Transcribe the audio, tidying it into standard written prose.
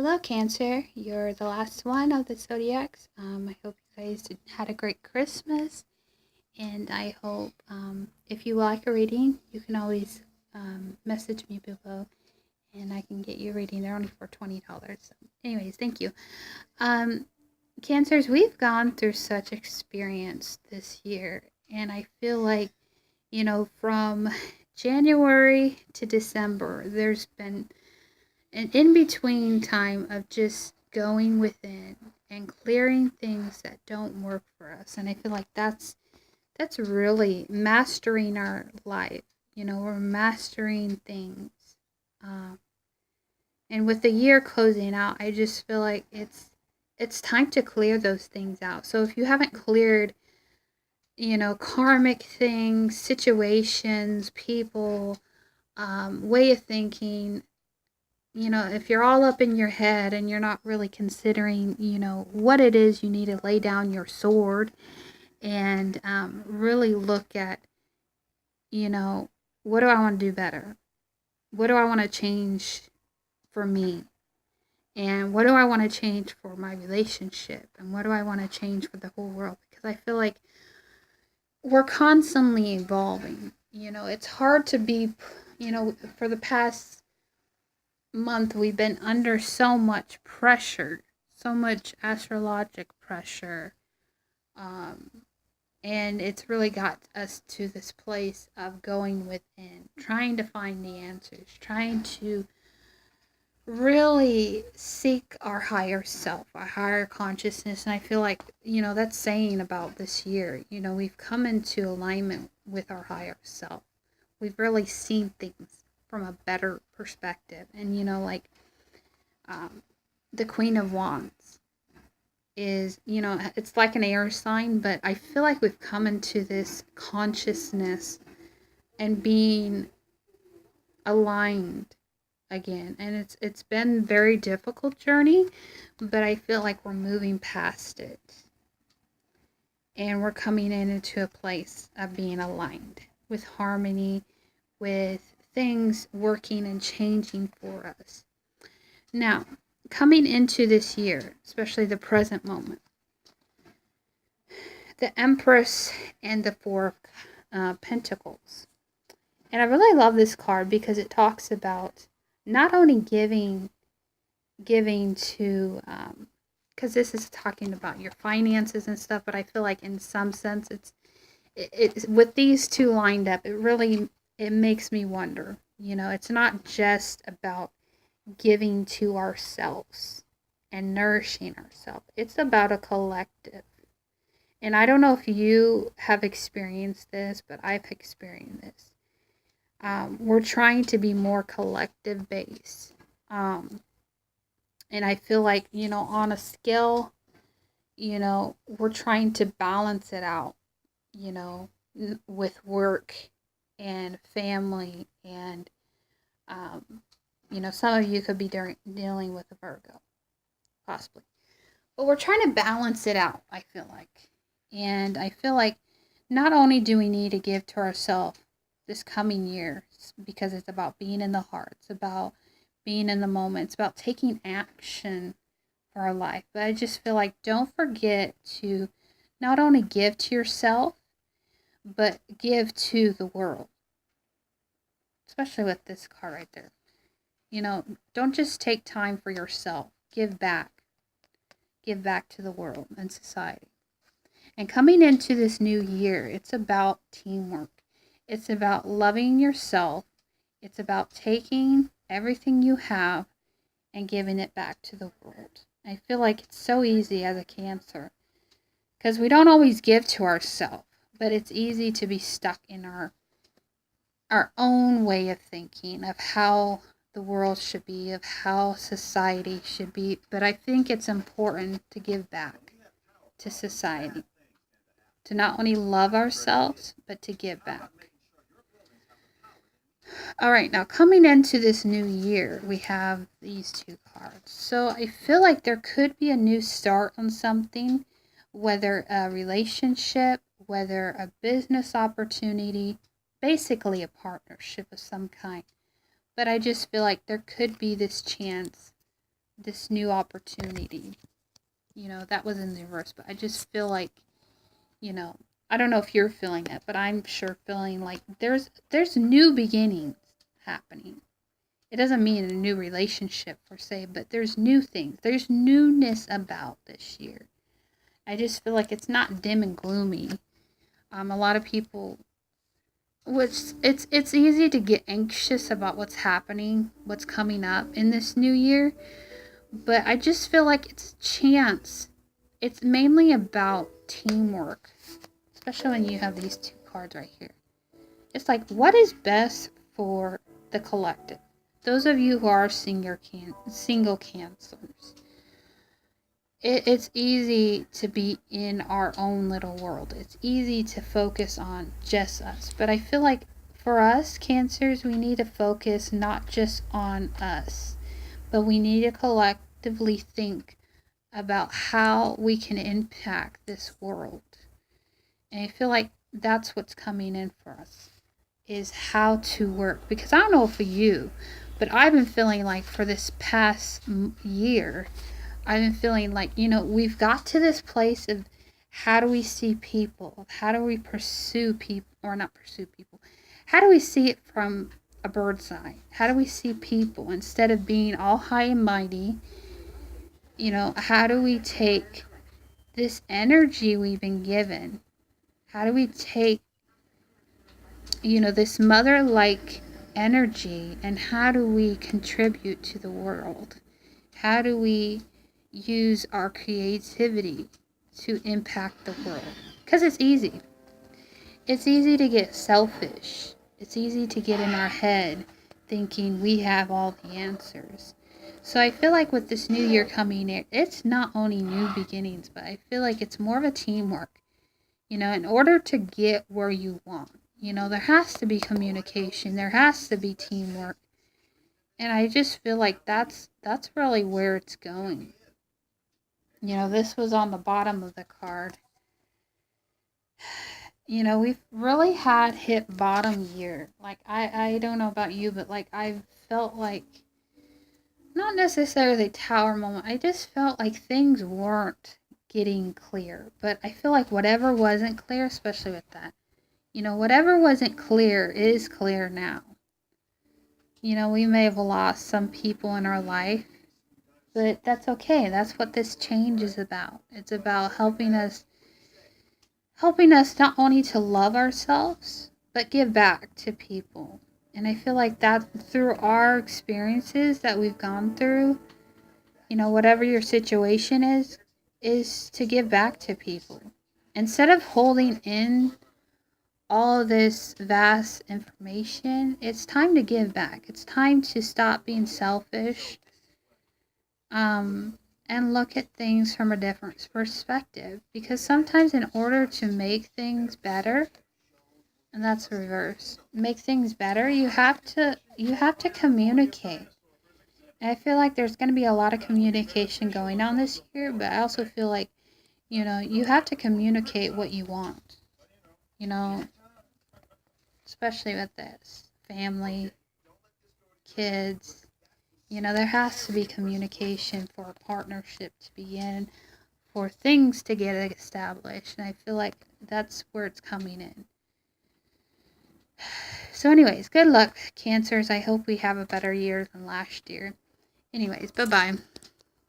Hello, Cancer. You're the last one of the zodiacs. I hope you guys had a great Christmas, and I hope if you like a reading, you can always message me below, and I can get you a reading. They're only for $20. So anyways, thank you. Um, Cancers, we've gone through such experience this year, and I feel like from January to December, there's been an in between time of just going within and clearing things that don't work for us. And I feel like that's really mastering our life. We're mastering things. Um, and with the year closing out, I just feel like it's time to clear those things out. So if you haven't cleared, karmic things, situations, people, way of thinking, if you're all up in your head and you're not really considering, what it is, you need to lay down your sword and really look at, what do I want to do better? What do I want to change for me? And what do I want to change for my relationship? And what do I want to change for the whole world? Because I feel like we're constantly evolving. It's hard to be, for the past month we've been under so much pressure, so much astrologic pressure, um, and it's really got us to this place of going within, trying to find the answers, trying to really seek our higher self, our higher consciousness. And I feel like, that's saying about this year, we've come into alignment with our higher self. We've really seen things from a better perspective. And, um, the Queen of Wands is, it's like an air sign, but I feel like we've come into this consciousness and being aligned again. And it's been a very difficult journey, but I feel like we're moving past it. And we're coming into a place of being aligned with harmony, with things working and changing for us. Now, coming into this year, especially the present moment, the Empress and the Four of Pentacles. And I really love this card because it talks about not only giving to, because this is talking about your finances and stuff, but I feel like in some sense it's with these two lined up, it makes me wonder, it's not just about giving to ourselves and nourishing ourselves. It's about a collective. And I don't know if you have experienced this, but I've experienced this. We're trying to be more collective based. And I feel like, on a scale, we're trying to balance it out, with work and family. And, some of you could be dealing with a Virgo, possibly. But we're trying to balance it out, I feel like. And I feel like not only do we need to give to ourselves this coming year, because it's about being in the heart, it's about being in the moment, it's about taking action for our life. But I just feel like don't forget to not only give to yourself, but give to the world. Especially with this card right there. Don't just take time for yourself. Give back. Give back to the world and society. And coming into this new year, it's about teamwork. It's about loving yourself. It's about taking everything you have and giving it back to the world. I feel like it's so easy as a Cancer because we don't always give to ourselves, but it's easy to be stuck in our own way of thinking of how the world should be, of how society should be. But I think it's important to give back to society, to not only love ourselves, but to give back. All right, now coming into this new year, we have these two cards. So I feel like there could be a new start on something, whether a relationship, whether a business opportunity, basically a partnership of some kind. But I just feel like there could be this chance this new opportunity. That was in the reverse, but I just feel like, I don't know if you're feeling it, but I'm sure feeling like there's new beginnings happening. It doesn't mean a new relationship per se, but there's new things. There's newness about this year. I just feel like it's not dim and gloomy. A lot of people, which it's easy to get anxious about what's happening, what's coming up in this new year, but I just feel like it's chance. It's mainly about teamwork, especially when you have these two cards right here. It's like, what is best for the collective? Those of you who are single cancers, it's easy to be in our own little world. It's easy to focus on just us. But I feel like for us cancers, we need to focus not just on us, but we need to collectively think about how we can impact this world. And I feel like that's what's coming in for us, is how to work. Because I don't know for you, but I've been feeling like for this past year, I've been feeling like, we've got to this place of how do we see people? How do we pursue people, or not pursue people? How do we see it from a bird's eye? How do we see people instead of being all high and mighty? How do we take this energy we've been given? How do we take, this mother-like energy, and how do we contribute to the world? How do we use our creativity to impact the world? Because it's easy. It's easy to get selfish. It's easy to get in our head thinking we have all the answers. So I feel like with this new year coming in, it's not only new beginnings, but I feel like it's more of a teamwork. In order to get where you want, there has to be communication. There has to be teamwork. And I just feel like that's really where it's going. This was on the bottom of the card. We've really hit bottom year. Like, I don't know about you, but like I felt like, not necessarily tower moment, I just felt like things weren't getting clear. But I feel like whatever wasn't clear, especially with that, whatever wasn't clear is clear now. We may have lost some people in our life, but that's okay. That's what this change is about. It's about helping us not only to love ourselves, but give back to people. And I feel like that through our experiences that we've gone through, whatever your situation is to give back to people. Instead of holding in all of this vast information, it's time to give back. It's time to stop being selfish, and look at things from a different perspective. Because sometimes in order to make things better, and that's reverse, make things better, you have to communicate. And I feel like there's going to be a lot of communication going on this year, but I also feel like, you have to communicate what you want, especially with this family, kids. There has to be communication for a partnership to begin, for things to get established. And I feel like that's where it's coming in. So anyways, good luck, Cancers. I hope we have a better year than last year. Anyways, bye-bye.